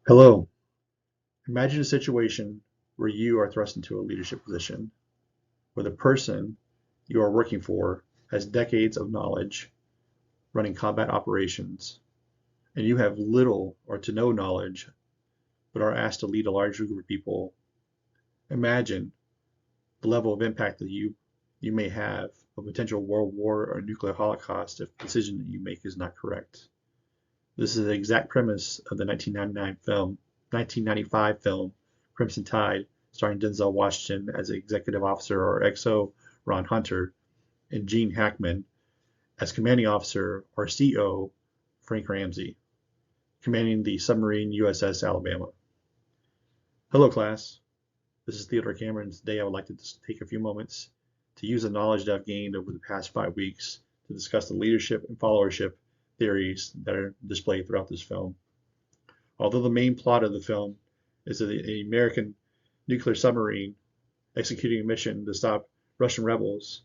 Hello. Imagine a situation where you are thrust into a leadership position, where the person you are working for has decades of knowledge running combat operations, and you have little or to no knowledge, but are asked to lead a large group of people. Imagine the level of impact that you may have, a potential world war or nuclear holocaust if the decision that you make is not correct. This is the exact premise of the 1995 film Crimson Tide, starring Denzel Washington as Executive Officer or XO Ron Hunter and Gene Hackman as Commanding Officer or CO Frank Ramsey, commanding the submarine USS Alabama. Hello, class. This is Theodore Cameron. Today I would like to just take a few moments to use the knowledge that I've gained over the past 5 weeks to discuss the leadership and followership theories that are displayed throughout this film. Although the main plot of the film is an American nuclear submarine executing a mission to stop Russian rebels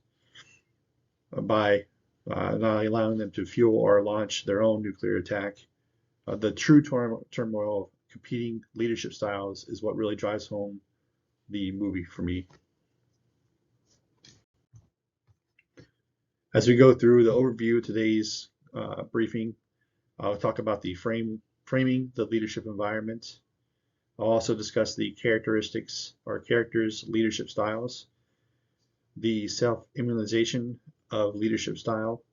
by not allowing them to fuel or launch their own nuclear attack, the true turmoil of competing leadership styles is what really drives home the movie for me. As we go through the overview of today's briefing, I'll talk about the framing the leadership environment. I'll also discuss the characteristics or characters' leadership styles, the self-immunization of leadership style,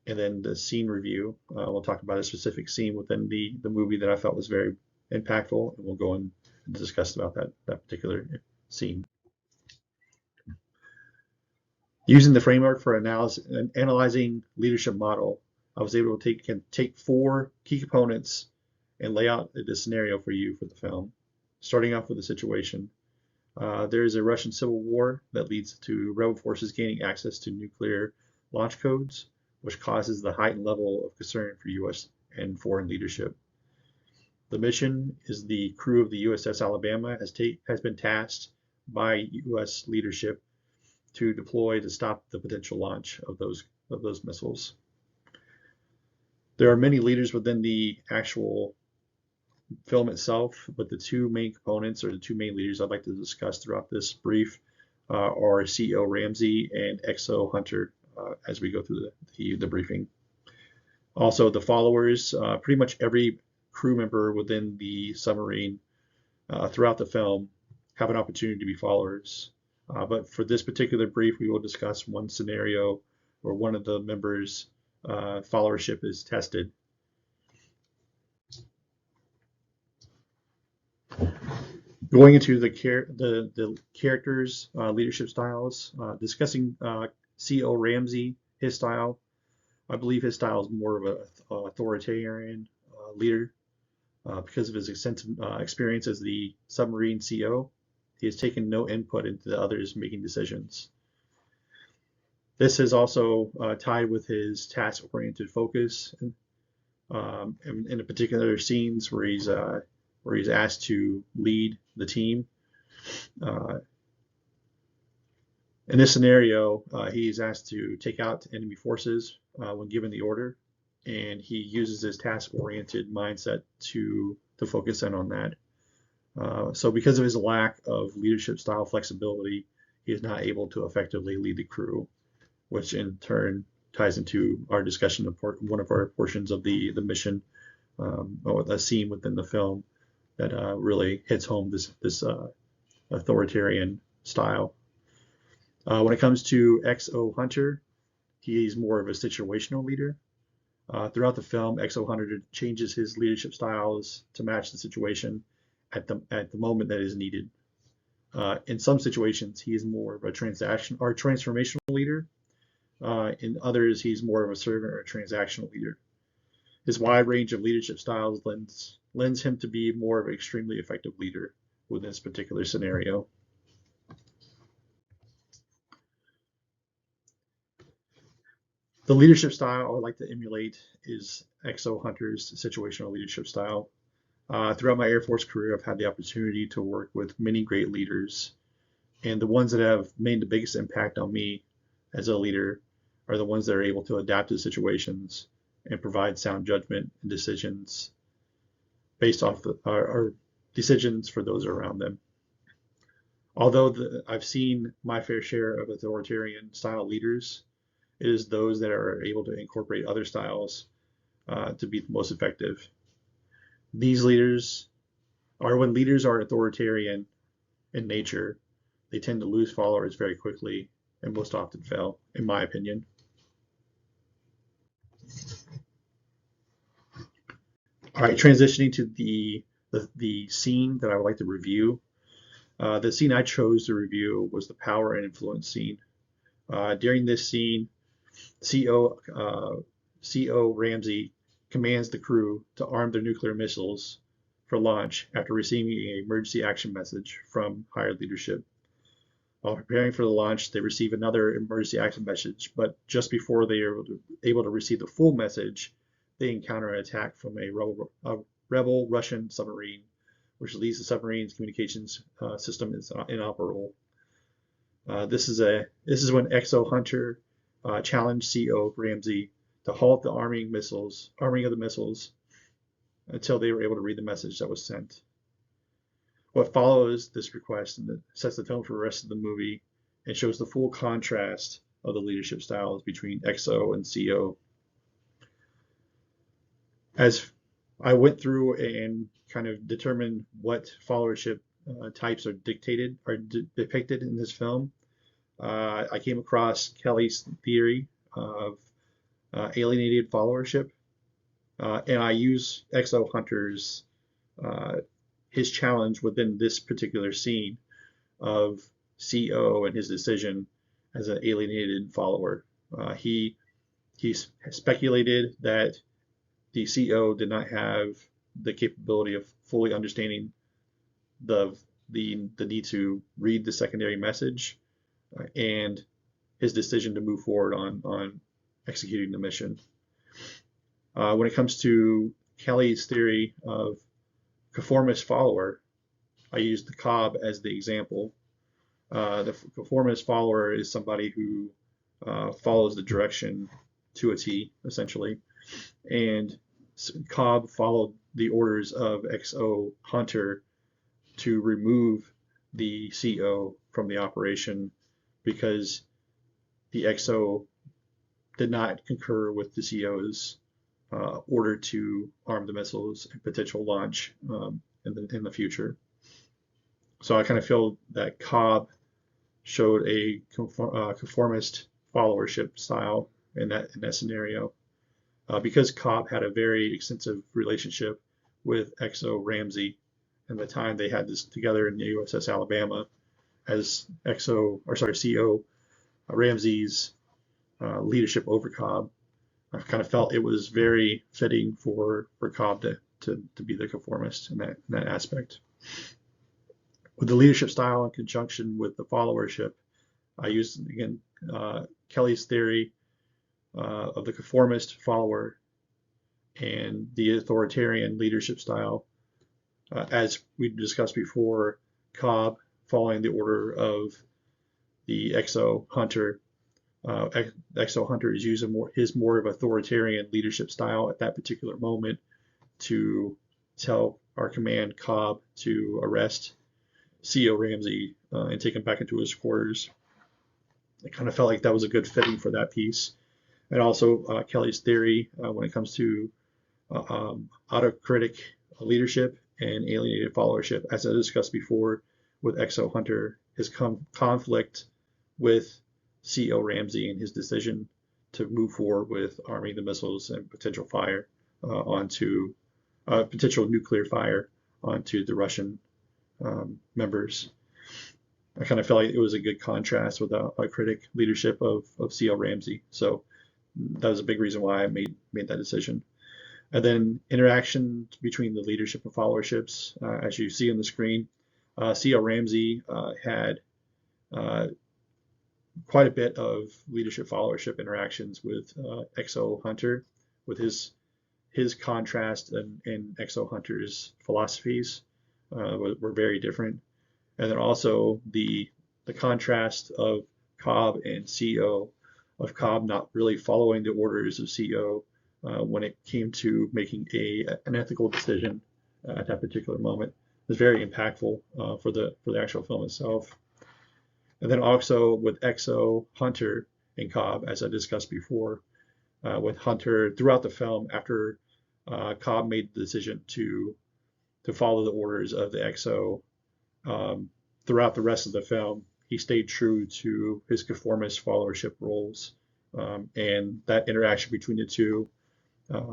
and then the scene review. We'll talk about a specific scene within the movie that I felt was very impactful, and we'll go and discuss about that particular scene. Using the framework for analyzing leadership model, I was able to take 4 key components and lay out the scenario for you for the film. Starting off with the situation. There is a Russian civil war that leads to rebel forces gaining access to nuclear launch codes, which causes the heightened level of concern for U.S. and foreign leadership. The mission is the crew of the USS Alabama has been tasked by U.S. leadership to deploy to stop the potential launch of those missiles. There are many leaders within the actual film itself, but the 2 main components or the 2 main leaders I'd like to discuss throughout this brief are CO Ramsey and XO Hunter as we go through the briefing. Also, the followers, pretty much every crew member within the submarine throughout the film have an opportunity to be followers. But for this particular brief, we will discuss one scenario where one of the members' followership is tested. Going into the characters' leadership styles, discussing CO Ramsey, his style. I believe his style is more of an authoritarian leader because of his extensive experience as the submarine CO. He has taken no input into the others making decisions. This is also tied with his task-oriented focus in the particular scenes where he's asked to lead the team. In this scenario, he's asked to take out enemy forces when given the order, and he uses his task-oriented mindset to focus in on that. So because of his lack of leadership style flexibility, he is not able to effectively lead the crew, which in turn ties into our discussion of one of our portions of the mission, or the scene within the film that really hits home this authoritarian style. When it comes to XO Hunter, he's more of a situational leader. Throughout the film, XO Hunter changes his leadership styles to match the situation at the moment that is needed. In some situations, he is more of a transformational leader. In others, he's more of a servant or a transactional leader. His wide range of leadership styles lends him to be more of an extremely effective leader within this particular scenario. The leadership style I would like to emulate is XO Hunter's situational leadership style. Throughout my Air Force career, I've had the opportunity to work with many great leaders, and the ones that have made the biggest impact on me as a leader are the ones that are able to adapt to situations and provide sound judgment and decisions. based off our decisions for those around them. Although I've seen my fair share of authoritarian style leaders, it is those that are able to incorporate other styles to be the most effective. These leaders are when leaders are authoritarian in nature, they tend to lose followers very quickly and most often fail, in my opinion. All right, transitioning to the scene that I would like to review. The scene I chose to review was the power and influence scene. During this scene, CO Ramsey commands the crew to arm their nuclear missiles for launch after receiving an emergency action message from higher leadership. While preparing for the launch, they receive another emergency action message, but just before they are able to receive the full message, they encounter an attack from a rebel Russian submarine, which leaves the submarine's communications system is inoperable. This is when XO Hunter challenged CO Ramsey to halt the arming of the missiles until they were able to read the message that was sent. What follows this request and sets the tone for the rest of the movie and shows the full contrast of the leadership styles between XO and CO. As I went through and kind of determined what followership types are depicted in this film, I came across Kelly's theory of alienated followership, and I use XO Hunter's his challenge within this particular scene of CO and his decision as an alienated follower. He speculated that the CO did not have the capability of fully understanding the need to read the secondary message and his decision to move forward on executing the mission. When it comes to Kelly's theory of conformist follower, I used the Cobb as the example. The conformist follower is somebody who follows the direction to a T, essentially. And Cobb followed the orders of XO Hunter to remove the CO from the operation because the XO did not concur with the CO's order to arm the missiles and potential launch in the future. So I kind of feel that Cobb showed a conformist followership style in that scenario because Cobb had a very extensive relationship with XO Ramsey and the time they had this together in the USS Alabama as CO Ramsey's leadership over Cobb. I kind of felt it was very fitting for Cobb to be the conformist in that aspect. With the leadership style in conjunction with the followership, I used, again, Kelly's theory of the conformist follower and the authoritarian leadership style. As we discussed before, Cobb following the order of the XO Hunter. XO Hunter is using his more of authoritarian leadership style at that particular moment to tell our command Cobb to arrest CO Ramsey and take him back into his quarters. I kind of felt like that was a good fitting for that piece. And also Kelly's theory when it comes to autocritic leadership and alienated followership, as I discussed before with XO Hunter, his conflict with CO Ramsey and his decision to move forward with arming the missiles and potential fire onto potential nuclear fire onto the Russian members. I kind of felt like it was a good contrast with a critic leadership of CO Ramsey. So that was a big reason why I made that decision. And then interaction between the leadership and followerships, as you see on the screen, CO Ramsey had quite a bit of leadership followership interactions with XO Hunter, with his contrast and XO Hunter's philosophies were very different. And then also the contrast of Cobb and CO, of Cobb not really following the orders of CO when it came to making an ethical decision at that particular moment. It was very impactful for the actual film itself. And then also with EXO, Hunter, and Cobb, as I discussed before, with Hunter throughout the film after Cobb made the decision to follow the orders of the EXO throughout the rest of the film. He stayed true to his conformist followership roles, and that interaction between the two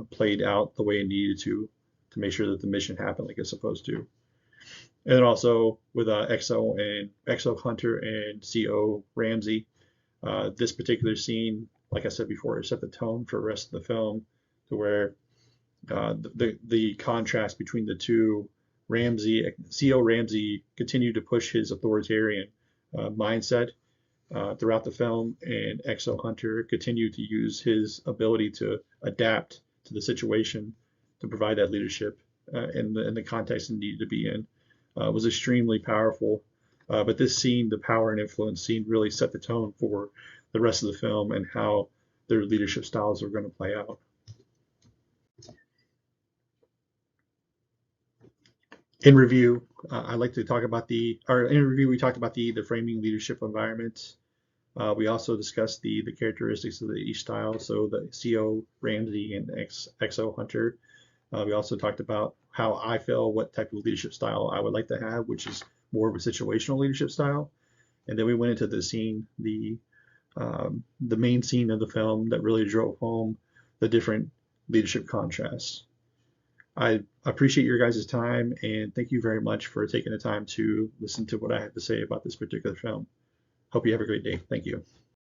played out the way it needed to make sure that the mission happened like it's supposed to. And then also with EXO Hunter and CO Ramsey, this particular scene, like I said before, set the tone for the rest of the film, to where the contrast between the two, CO Ramsey continued to push his authoritarian mindset throughout the film, and EXO Hunter continued to use his ability to adapt to the situation to provide that leadership in the context it needed to be in. Was extremely powerful. But this scene, the power and influence scene, really set the tone for the rest of the film and how their leadership styles are going to play out. In review, I'd like to talk about in review, we talked about the framing leadership environment. We also discussed the characteristics of each style, so the CO Ramsey and EXO Hunter. We also talked about how I feel, what type of leadership style I would like to have, which is more of a situational leadership style. And then we went into the scene, the main scene of the film that really drove home the different leadership contrasts. I appreciate your guys' time, and thank you very much for taking the time to listen to what I have to say about this particular film. Hope you have a great day. Thank you.